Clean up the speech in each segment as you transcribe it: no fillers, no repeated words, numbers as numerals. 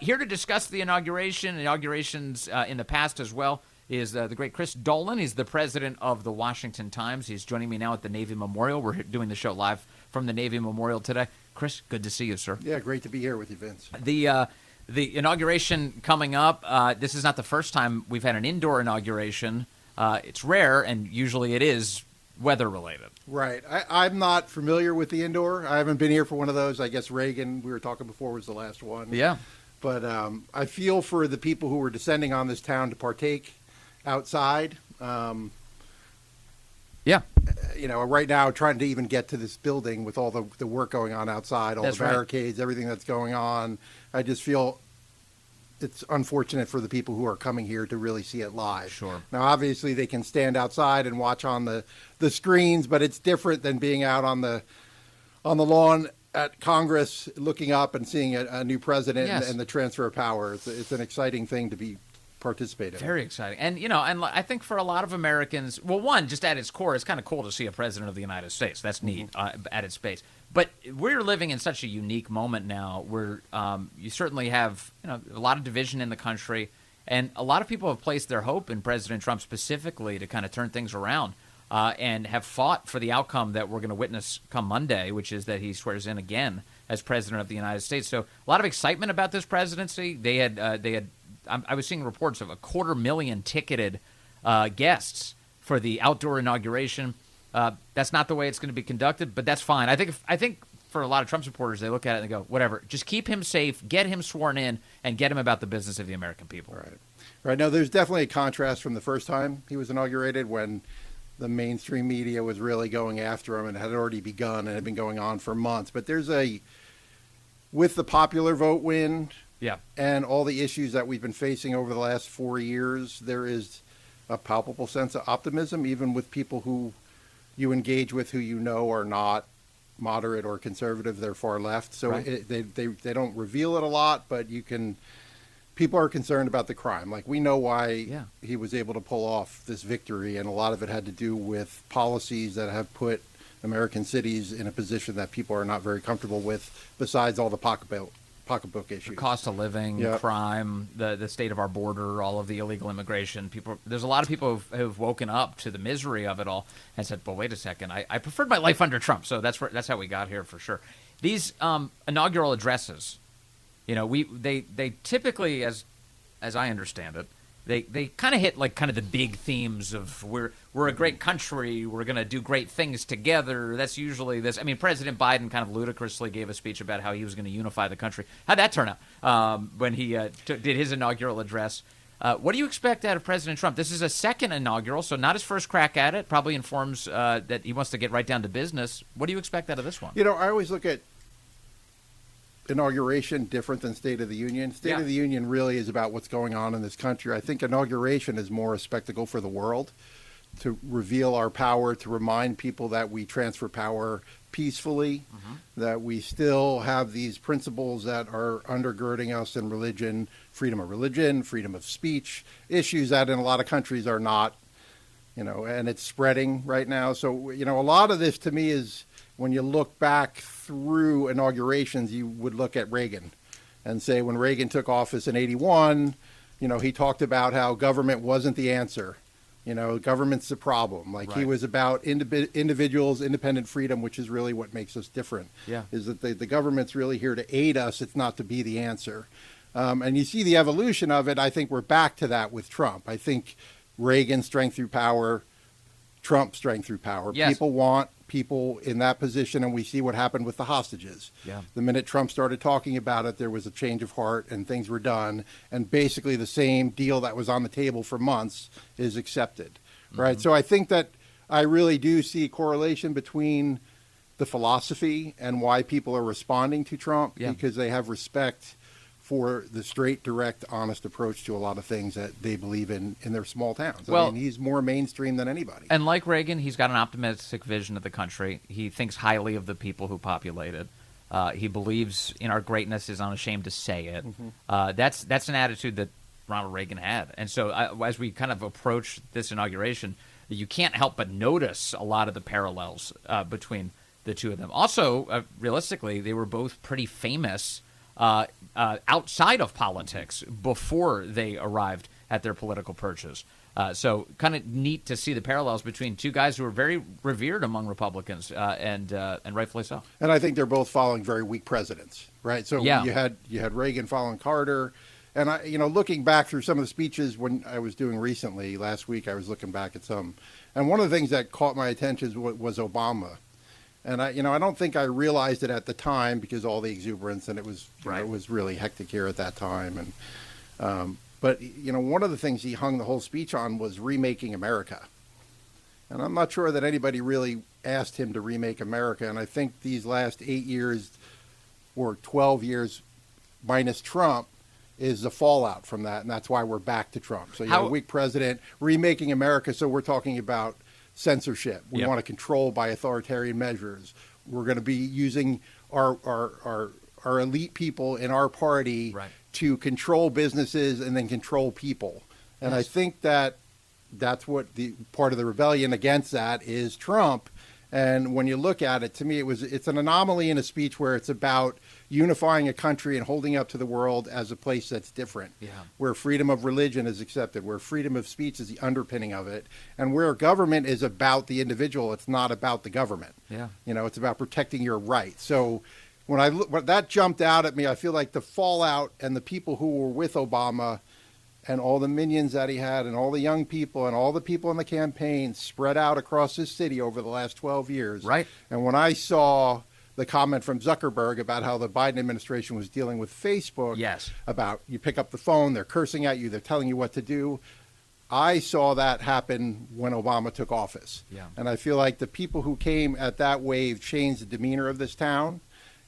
Here to discuss the inaugurations in the past as well, is the great Chris Dolan. He's the president of the Washington Times. He's joining me now at the Navy Memorial. We're doing the show live from the Navy Memorial today. Chris, good to see you, sir. Yeah, great to be here with you, Vince. The inauguration coming up, this is not the first time we've had an indoor inauguration. It's rare, and usually it is weather-related. Right. I'm not familiar with the indoor. I haven't been here for one of those. I guess Reagan, we were talking before, was the last one. Yeah. But I feel for the people who were descending on this town to partake outside. Yeah. Right now, trying to even get to this building with all the work going on outside, all That's the right. barricades, everything that's going on, I just feel it's unfortunate for the people who are coming here to really see it live. Sure. Now, obviously, they can stand outside and watch on the screens, but it's different than being out on the lawn at Congress, looking up and seeing a new president. Yes. and the transfer of power. It's an exciting thing to be participate in. Very exciting. And, and I think for a lot of Americans, well, one, just at its core, it's kind of cool to see a president of the United States. That's neat at its base. But we're living in such a unique moment now where you certainly have a lot of division in the country, and a lot of people have placed their hope in President Trump specifically to kind of turn things around and have fought for the outcome that we're going to witness come Monday, which is that he swears in again as president of the United States. So a lot of excitement about this presidency. They had I was seeing reports of 250,000 ticketed guests for the outdoor inauguration. That's not the way it's going to be conducted, but that's fine. I think for a lot of Trump supporters, they look at it and they go, whatever, just keep him safe, get him sworn in, and get him about the business of the American people. Right. Now, there's definitely a contrast from the first time he was inaugurated, when the mainstream media was really going after him and had already begun and had been going on for months. But with the popular vote win, yeah, and all the issues that we've been facing over the last 4 years, there is a palpable sense of optimism, even with people who you engage with who are not moderate or conservative. They're far left. So right. They don't reveal it a lot, but people are concerned about the crime. Like, we know why he was able to pull off this victory, and a lot of it had to do with policies that have put American cities in a position that people are not very comfortable with, besides all the pocketbook issues. The cost of living, crime, the state of our border, all of the illegal immigration. There's a lot of people who've woken up to the misery of it all and said, well, wait a second, I preferred my life under Trump. So that's how we got here for sure. These inaugural addresses, they typically, as I understand it, they kind of hit like kind of the big themes of we're a great country, we're going to do great things together. That's usually this. I mean, President Biden kind of ludicrously gave a speech about how he was going to unify the country. How'd that turn out when he did his inaugural address? What do you expect out of President Trump? This is a second inaugural, so not his first crack at it. Probably informs that he wants to get right down to business. What do you expect out of this one? I always look at inauguration different than State of the Union. State of the Union really is about what's going on in this country. I think inauguration is more a spectacle for the world, to reveal our power, to remind people that we transfer power peacefully, that we still have these principles that are undergirding us in religion, freedom of speech, issues that in a lot of countries are not, and it's spreading right now. So, a lot of this to me is, when you look back through inaugurations, you would look at Reagan and say, when Reagan took office in 81, he talked about how government wasn't the answer. Government's the problem. Like, he was about individuals, independent freedom, which is really what makes us different. Yeah. Is that the government's really here to aid us. It's not to be the answer. And you see the evolution of it. I think we're back to that with Trump. I think Reagan's strength through power, Trump's strength through power. Yes. People want people in that position, and we see what happened with the hostages. Yeah. The minute Trump started talking about it, there was a change of heart and things were done, and basically the same deal that was on the table for months is accepted, right? So I think that I really do see a correlation between the philosophy and why people are responding to Trump, because they have respect for the straight, direct, honest approach to a lot of things that they believe in their small towns. Well, I mean, he's more mainstream than anybody. And like Reagan, he's got an optimistic vision of the country. He thinks highly of the people who populate it. He believes in our greatness, is unashamed to say it. That's an attitude that Ronald Reagan had. And so as we kind of approach this inauguration, you can't help but notice a lot of the parallels between the two of them. Also, realistically, they were both pretty famous outside of politics before they arrived at their political perches. So kind of neat to see the parallels between two guys who are very revered among Republicans, and rightfully so. And I think they're both following very weak presidents, right? So Yeah. you had Reagan following Carter, and looking back through some of the speeches when I was doing recently last week, I was looking back at some, and one of the things that caught my attention was Obama. And I don't think I realized it at the time because all the exuberance, and it was it was really hectic here at that time. And but one of the things he hung the whole speech on was remaking America. And I'm not sure that anybody really asked him to remake America. And I think these last 8 years or 12 years minus Trump is the fallout from that, and that's why we're back to Trump. So you have a weak president remaking America. So we're talking about censorship. We want to control by authoritarian measures. We're going to be using our elite people in our party to control businesses and then control people. And I think that's what the part of the rebellion against that is Trump. And when you look at it, to me, it's an anomaly in a speech where it's about unifying a country and holding up to the world as a place that's different, where freedom of religion is accepted, where freedom of speech is the underpinning of it, and where government is about the individual. It's not about the government. It's about protecting your rights. So when that jumped out at me, I feel like the fallout and the people who were with Obama and all the minions that he had and all the young people and all the people in the campaign spread out across this city over the last 12 years. And when I saw the comment from Zuckerberg about how the Biden administration was dealing with Facebook, about you pick up the phone, they're cursing at you, they're telling you what to do, I saw that happen when Obama took office. And I feel like the people who came at that wave changed the demeanor of this town,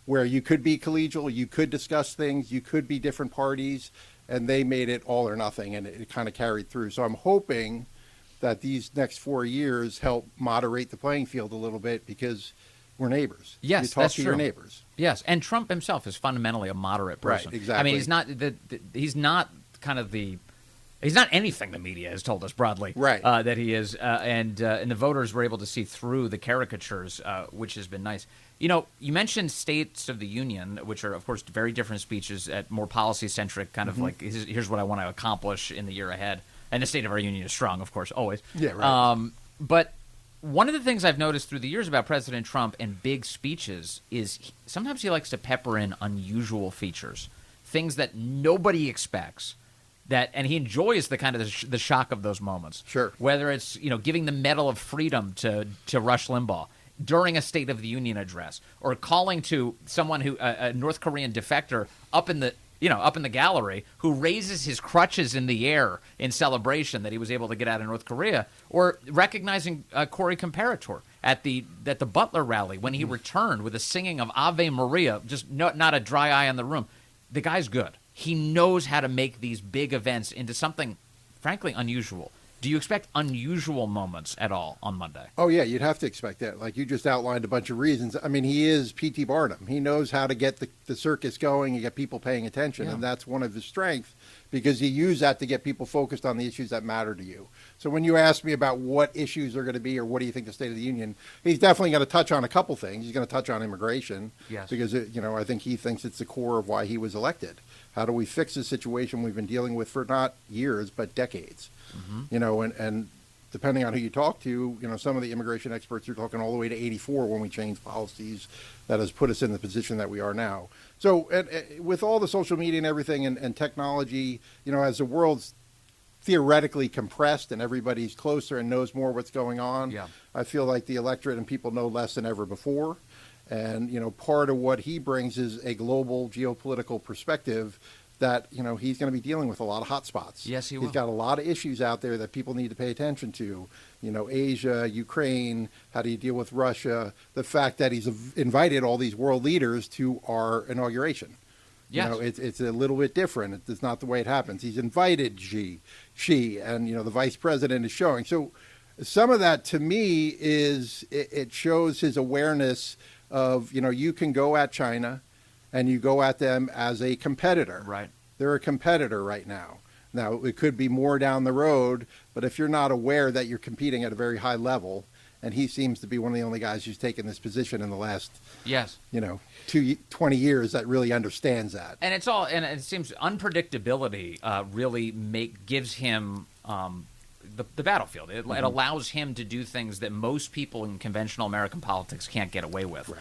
where you could be collegial, you could discuss things, you could be different parties, and they made it all or nothing, and it kind of carried through. So I'm hoping that these next 4 years help moderate the playing field a little bit, because we're neighbors. Yes, you talk that's to true. Your neighbors. Yes, and Trump himself is fundamentally a moderate person. Right, exactly. I mean, he's not he's not anything the media has told us broadly that he is, and the voters were able to see through the caricatures, which has been nice. You mentioned States of the Union, which are, of course, very different speeches, at more policy-centric, kind of like, here's what I want to accomplish in the year ahead. And the state of our union is strong, of course, always. But one of the things I've noticed through the years about President Trump and big speeches is sometimes he likes to pepper in unusual features, things that nobody expects, and he enjoys the kind of the shock of those moments. Whether it's, giving the Medal of Freedom to Rush Limbaugh during a State of the Union address, or calling to someone who a North Korean defector up in the gallery, who raises his crutches in the air in celebration that he was able to get out of North Korea, or recognizing Corey Comparator at the Butler rally when he returned with a singing of Ave Maria, just not a dry eye in the room. The guy's good. He knows how to make these big events into something, frankly, unusual. Do you expect unusual moments at all on Monday? Oh, yeah, you'd have to expect that. Like you just outlined a bunch of reasons. I mean, he is P.T. Barnum. He knows how to get the circus going and get people paying attention, and that's one of his strengths, because he used that to get people focused on the issues that matter to you. So when you ask me about what issues are going to be, or what do you think the State of the Union, he's definitely going to touch on a couple things. He's going to touch on immigration, because I think he thinks it's the core of why he was elected. How do we fix the situation we've been dealing with for not years but decades? And depending on who you talk to, some of the immigration experts are talking all the way to 84 when we changed policies that has put us in the position that we are now. So with all the social media and everything and technology, as the world's theoretically compressed and everybody's closer and knows more what's going on, I feel like the electorate and people know less than ever before. And, part of what he brings is a global geopolitical perspective that, he's going to be dealing with a lot of hot spots. Yes, he will. He's got a lot of issues out there that people need to pay attention to. Asia, Ukraine, how do you deal with Russia? The fact that he's invited all these world leaders to our inauguration. It's a little bit different. It's not the way it happens. He's invited Xi, and, the vice president is showing. So some of that, to me, it shows his awareness of, you can go at China and you go at them as a competitor. They're a competitor right now. Now, it could be more down the road, but if you're not aware that you're competing at a very high level and he seems to be one of the only guys who's taken this position in the last, yes, 20 years that really understands that. And it seems unpredictability really gives him the battlefield. It allows him to do things that most people in conventional American politics can't get away with,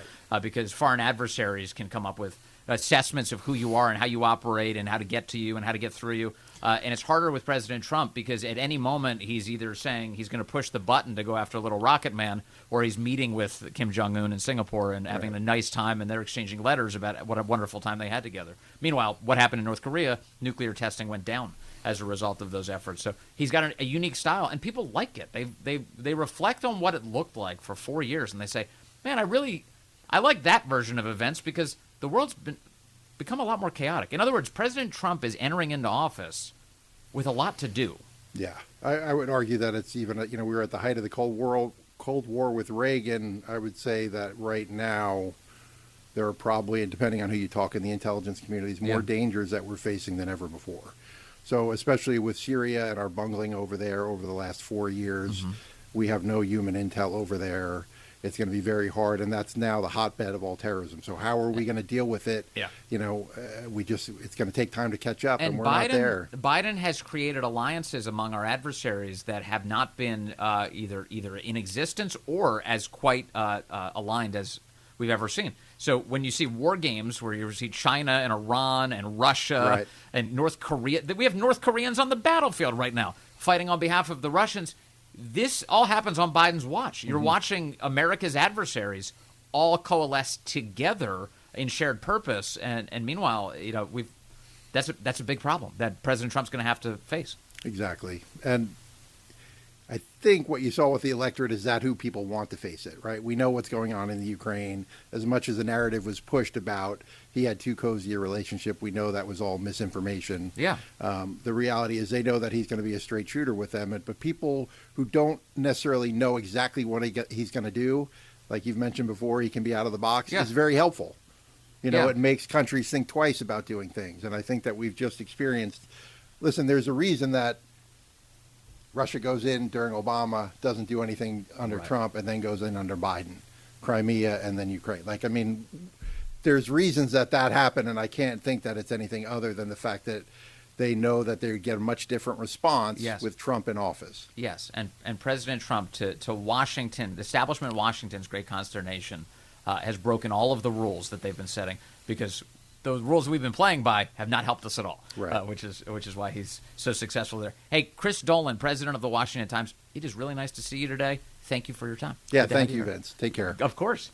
because foreign adversaries can come up with assessments of who you are and how you operate and how to get to you and how to get through you. And it's harder with President Trump because at any moment he's either saying he's going to push the button to go after a little rocket man, or he's meeting with Kim Jong-un in Singapore and having a nice time, and they're exchanging letters about what a wonderful time they had together. Meanwhile, what happened in North Korea, nuclear testing went down as a result of those efforts. So he's got a unique style, and people like it. They reflect on what it looked like for 4 years, and they say, man, I like that version of events because the world's become a lot more chaotic. In other words, President Trump is entering into office with a lot to do. Yeah, I would argue that it's even, we were at the height of the Cold War with Reagan. I would say that right now there are probably, and depending on who you talk in the intelligence communities, more dangers that we're facing than ever before. So especially with Syria and our bungling over there over the last 4 years, we have no human intel over there. It's going to be very hard, and that's now the hotbed of all terrorism. So how are we going to deal with it? Yeah. It's going to take time to catch up, and we're not there. Biden has created alliances among our adversaries that have not been either in existence or as quite aligned as we've ever seen. So when you see war games where you see China and Iran and Russia and North Korea, we have North Koreans on the battlefield right now fighting on behalf of the Russians. This all happens on Biden's watch. You're watching America's adversaries all coalesce together in shared purpose, and meanwhile, that's a big problem that President Trump's going to have to face. Exactly, and I think what you saw with the electorate is that who people want to face it, right? We know what's going on in the Ukraine. As much as the narrative was pushed about he had too cozy a relationship, we know that was all misinformation. Yeah. The reality is they know that he's going to be a straight shooter with them. But people who don't necessarily know exactly what he's going to do, like you've mentioned before, he can be out of the box, is very helpful. It makes countries think twice about doing things. And I think that we've just experienced, listen, there's a reason that Russia goes in during Obama, doesn't do anything under Trump, and then goes in under Biden. Crimea and then Ukraine. There's reasons that happened, and I can't think that it's anything other than the fact that they know that they get a much different response with Trump in office. Yes, and President Trump to Washington, the establishment of Washington's great consternation, has broken all of the rules that they've been setting because those rules we've been playing by have not helped us at all, which is why he's so successful there. Hey, Chris Dolan, president of the Washington Times, it is really nice to see you today. Thank you for your time. Yeah, thank you, Vince. Take care. Of course.